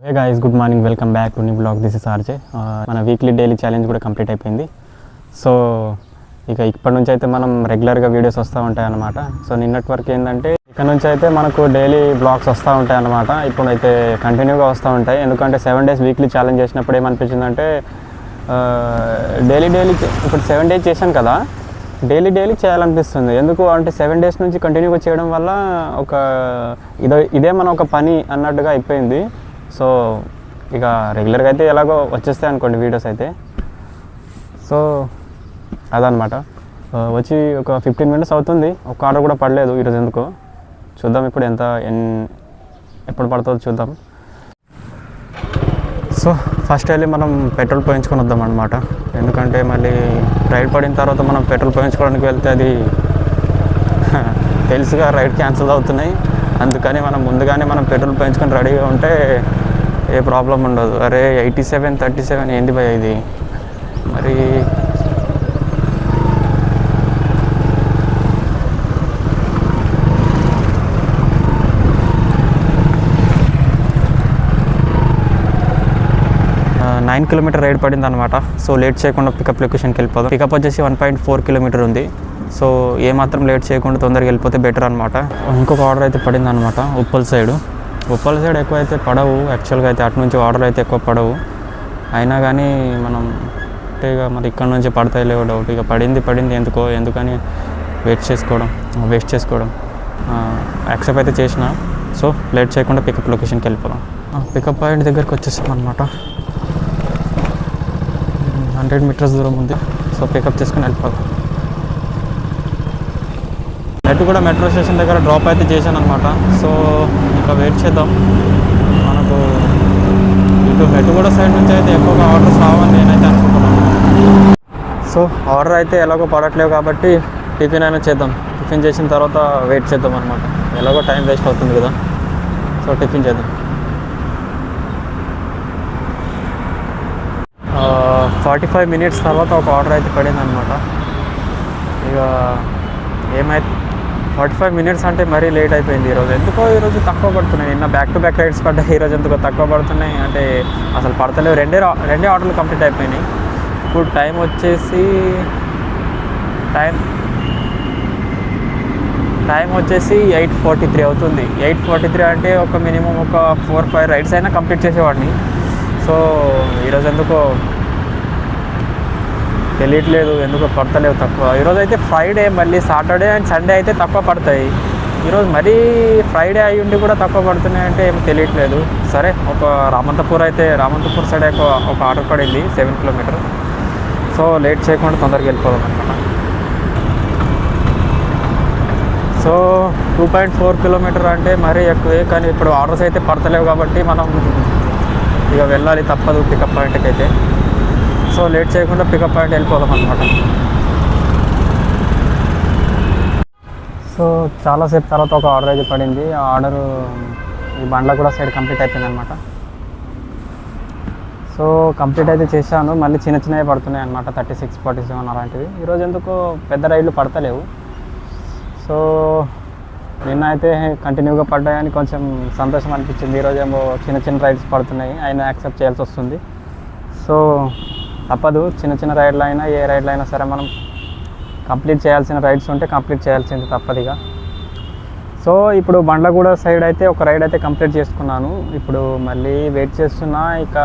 Hey guys, good morning, welcome back to new blog. This is RJ. మన weekly daily challenge కూడా complete అయిపోయింది. So ఇక ఇప్పటి నుంచి అయితే మనం రెగ్యులర్గా వీడియోస్ వస్తూ ఉంటాయి అన్నమాట. సో నిన్నటి వరకు ఏంటంటే ఇక్కడ నుంచి అయితే మనకు డైలీ బ్లాగ్స్ వస్తూ ఉంటాయి అన్నమాట. ఇప్పుడు అయితే కంటిన్యూగా వస్తూ ఉంటాయి. ఎందుకంటే 7 days వీక్లీ ఛాలెంజ్ చేసినప్పుడు ఏమనిపించిందంటే డైలీ ఇప్పుడు 7 days చేశాను కదా, డైలీ చేయాలనిపిస్తుంది. ఎందుకు అంటే 7 days నుంచి కంటిన్యూగా చేయడం వల్ల ఒక ఇదే మన ఒక పని అన్నట్టుగా అయిపోయింది. సో ఇక రెగ్యులర్గా అయితే ఎలాగో వచ్చేస్తాయి అనుకోండి వీడియోస్ అయితే. సో అదనమాట. వచ్చి ఒక 15 minutes అవుతుంది, ఒక ఆర్డర్ కూడా పడలేదు ఈరోజు. ఎందుకో చూద్దాం ఇప్పుడు ఎప్పుడు పడుతుందో చూద్దాం. సో ఫస్ట్ వెళ్ళి మనం పెట్రోల్ పోయించుకొని వద్దాం అనమాట. ఎందుకంటే మళ్ళీ రైడ్ పడిన తర్వాత మనం పెట్రోల్ పోయించుకోవడానికి వెళ్తే అది తెలుసుగా రైడ్ క్యాన్సిల్ అవుతున్నాయి. అందుకని ముందుగానే మనం పెట్రోల్ పోయించుకొని రెడీగా ఉంటే ఏ ప్రాబ్లం ఉండదు. అరే 87-37 ఏంది భయ ఇది మరి. నైన్ కిలోమీటర్ రైడ్ పడింది అనమాట. సో లేట్ చేయకుండా పికప్ లొకేషన్కి వెళ్ళిపోదాం. పికప్ వచ్చేసి 1.4 km ఉంది. సో ఏమాత్రం లేట్ చేయకుండా తొందరగా వెళ్ళిపోతే బెటర్ అనమాట. ఇంకొక ఆర్డర్ అయితే పడింది అనమాట ఉప్పల్ సైడ్ ఎక్కువ అయితే పడవు యాక్చువల్గా అయితే. అటు నుంచి ఆర్డర్ అయితే ఎక్కువ పడవు, అయినా కానీ మనం అంటే ఇక మరి ఇక్కడ నుంచి పడతాయి లేవో డౌట్. ఇక పడింది ఎందుకని వేస్ట్ చేసుకోవడం యాక్సెప్ట్ అయితే చేసిన. సో లేట్ చేయకుండా పికప్ లొకేషన్కి వెళ్ళిపోదాం. పికప్ పాయింట్ దగ్గరికి వచ్చేస్తాం అనమాట. 100 meters దూరం ఉంది. సో పికప్ చేసుకుని వెళ్ళిపోదాం. నెట్ కూడా మెట్రో స్టేషన్ దగ్గర డ్రాప్ అయితే చేశాను అనమాట. సో ఇంకా వెయిట్ చేద్దాం. మనకు ఇటు నెట్ కూడా సైడ్ నుంచి అయితే ఎక్కువగా ఆర్డర్స్ రావని నేనైతే అనుకుంటున్నాను. సో ఆర్డర్ అయితే ఎలాగో పడట్లేవు కాబట్టి టిఫిన్ అయినా చేద్దాం. టిఫిన్ చేసిన తర్వాత వెయిట్ చేద్దాం అనమాట. ఎలాగో టైం వేస్ట్ అవుతుంది కదా, సో టిఫిన్ చేద్దాం. 45 minutes తర్వాత ఒక ఆర్డర్ అయితే పడింది అనమాట. ఇక ఏమైతే 45 minutes అంటే మరీ లేట్ అయిపోయింది ఈరోజు. ఎందుకో ఈరోజు తక్కువ పడుతున్నాయి. నిన్న బ్యాక్ టు బ్యాక్ రైడ్స్ పడ్డాయి, ఈరోజు ఎందుకో తక్కువ పడుతున్నాయి. అంటే అసలు పడతలేవు. రెండే ఆర్డర్లు కంప్లీట్ అయిపోయినాయి. ఇప్పుడు టైం వచ్చేసి 8:43 అవుతుంది. 8:43 అంటే ఒక మినిమం ఒక 4-5 రైడ్స్ అయినా కంప్లీట్ చేసేవాడిని. సో ఈరోజు ఎందుకో తెలియట్లేదు, ఎందుకో పడతలేవు తక్కువ. ఈరోజు అయితే ఫ్రైడే, మళ్ళీ సాటర్డే అండ్ సండే అయితే తక్కువ పడతాయి. ఈరోజు మరీ ఫ్రైడే అయ్యి ఉండి కూడా తక్కువ పడుతున్నాయి అంటే ఏమి తెలియట్లేదు. సరే, ఒక రామంతపూర్ సైడ్ ఒక ఆర్డర్ పడింది 7 km. సో లేట్ చేయకుండా తొందరగా వెళ్ళిపోదాం అనమాట. సో 2.4 km అంటే మరీ ఎక్కువే, కానీ ఇప్పుడు ఆర్డర్స్ అయితే పడతలేవు కాబట్టి మనం ఇక వెళ్ళాలి తప్పదు పికప్ పాయింట్కి అయితే. సో లేట్ చేయకుండా పికప్ పాయింట్ వెళ్ళిపోదాం అనమాట. సో చాలాసేపు తర్వాత ఒక ఆర్డర్ అయితే పడింది. ఆ ఆర్డరు ఈ బండ్ల కూడా సైడ్ కంప్లీట్ అయిపోయింది అనమాట. సో కంప్లీట్ అయితే చేశాను. మళ్ళీ చిన్నవి పడుతున్నాయి అనమాట, 36-47 అలాంటివి. ఈరోజు ఎందుకో పెద్ద రైడ్లు పడతలేవు. సో నిన్న అయితే కంటిన్యూగా పడ్డాయని కొంచెం సంతోషం అనిపించింది. ఈరోజు ఏమో చిన్న రైడ్స్ పడుతున్నాయి, అయినా యాక్సెప్ట్ చేయాల్సి వస్తుంది. సో తప్పదు, చిన్న రైడ్లు అయినా ఏ రైడ్లు అయినా సరే మనం కంప్లీట్ చేయాల్సిన రైడ్స్ ఉంటే కంప్లీట్ చేయాల్సింది తప్పదుగా. సో ఇప్పుడు బండ్లగూడ సైడ్ అయితే ఒక రైడ్ అయితే కంప్లీట్ చేసుకున్నాను. ఇప్పుడు మళ్ళీ వెయిట్ చేస్తున్నా. ఇక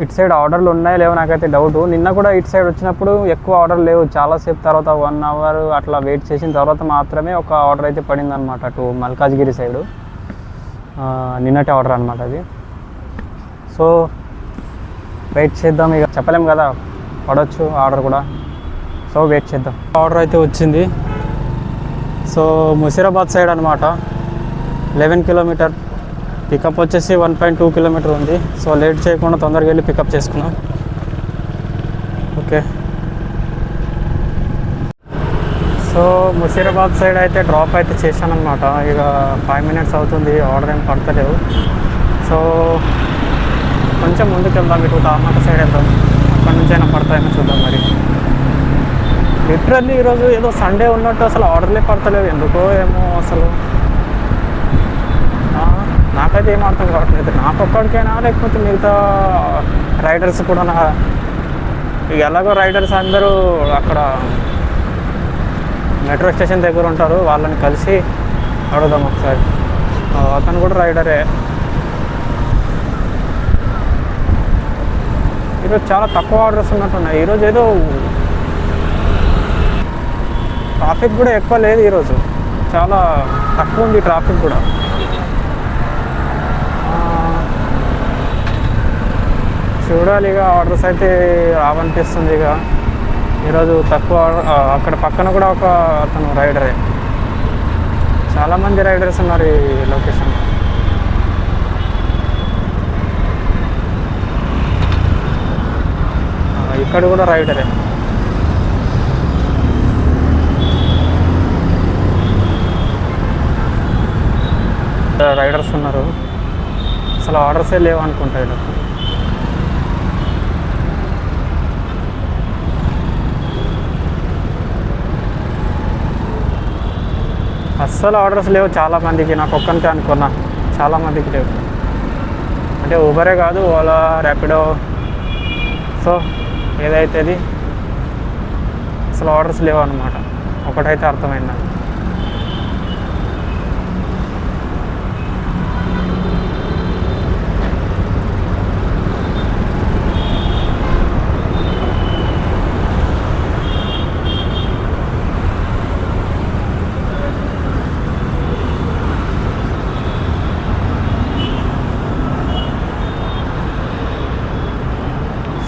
ఇటు సైడ్ ఆర్డర్లు ఉన్నాయో లేవో నాకైతే డౌట్. నిన్న కూడా ఇటు సైడ్ వచ్చినప్పుడు ఎక్కువ ఆర్డర్ లేవు. చాలాసేపు తర్వాత 1 hour అట్లా వెయిట్ చేసిన తర్వాత మాత్రమే ఒక ఆర్డర్ అయితే పడింది అనమాట, అటు మల్కాజ్గిరి సైడు. నిన్నటి ఆర్డర్ అనమాట అది. సో వెయిట్ చేద్దాం. ఇక చెప్పలేం కదా, పడవచ్చు ఆర్డర్ కూడా. సో వెయిట్ చేద్దాం. ఆర్డర్ అయితే వచ్చింది. సో ముషీరాబాద్ సైడ్ అనమాట, 11 km. పికప్ వచ్చేసి 1.2 km ఉంది. సో లేట్ చేయకుండా తొందరగా వెళ్ళి పికప్ చేసుకున్నాం. ఓకే. సో ముషీరాబాద్ సైడ్ అయితే డ్రాప్ అయితే చేశాను అనమాట. ఇక 5 minutes అవుతుంది, ఆర్డర్ ఏం పడతలేవు. సో కొంచెం ముందుకు వెళ్దాం, ఇటు తామాట సైడ్ వెళ్దాం. అక్కడి నుంచి అయినా పడతాయని చూద్దాం. మరి లిటరల్లీ ఈరోజు ఏదో సండే ఉన్నట్టు అసలు ఆర్డర్లే పడతలేవు, ఎందుకో ఏమో అసలు. నాకైతే ఏం అర్థం కావట్లేదు, నాకు ఒక్కడికైనా లేకపోతే మిగతా రైడర్స్ కూడా ఇక ఎలాగో రైడర్స్ అందరూ అక్కడ మెట్రో స్టేషన్ దగ్గర ఉంటారు, వాళ్ళని కలిసి అడుగుదాం ఒకసారి. అతను కూడా రైడరే. ఈరోజు చాలా తక్కువ ఆర్డర్స్ ఉన్నట్టున్నాయి. ఈరోజు ఏదో ట్రాఫిక్ కూడా ఎక్కువ లేదు, ఈరోజు చాలా తక్కువ ఉంది ట్రాఫిక్ కూడా. చూడాలి ఇక ఆర్డర్స్ అయితే రావనిపిస్తుంది. ఇక ఈరోజు తక్కువ. అక్కడ పక్కన కూడా ఒక అతను రైడరే, చాలామంది రైడర్స్ ఉన్నారు ఈ లొకేషన్. ఇక్కడ కూడా రైడరే. రైడర్స్ ఉన్నారు, అసలు ఆర్డర్సే లేవు అనుకుంటా ఇలా. అస్సలు ఆర్డర్స్ లేవు చాలామందికి, నాకు ఒక్కరికే అనుకున్నా, చాలామందికి లేవు. అంటే ఊబరే కాదు, ఓలా, ర్యాపిడో, సో ఏదైతే అది అసలు ఆర్డర్స్ లేవు అన్నమాట. ఒకటైతే అర్థమైంది నాకు.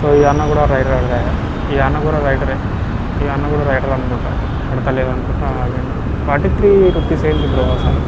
సో ఈ అన్న కూడా రైడర్, ఈ అన్న కూడా రైడరే, ఈ అన్న కూడా రైడర్ అనుకుంటా, పడతలేదు అనుకుంటా. 43 రూపీస్ ఏంటి బ్రో అసలు.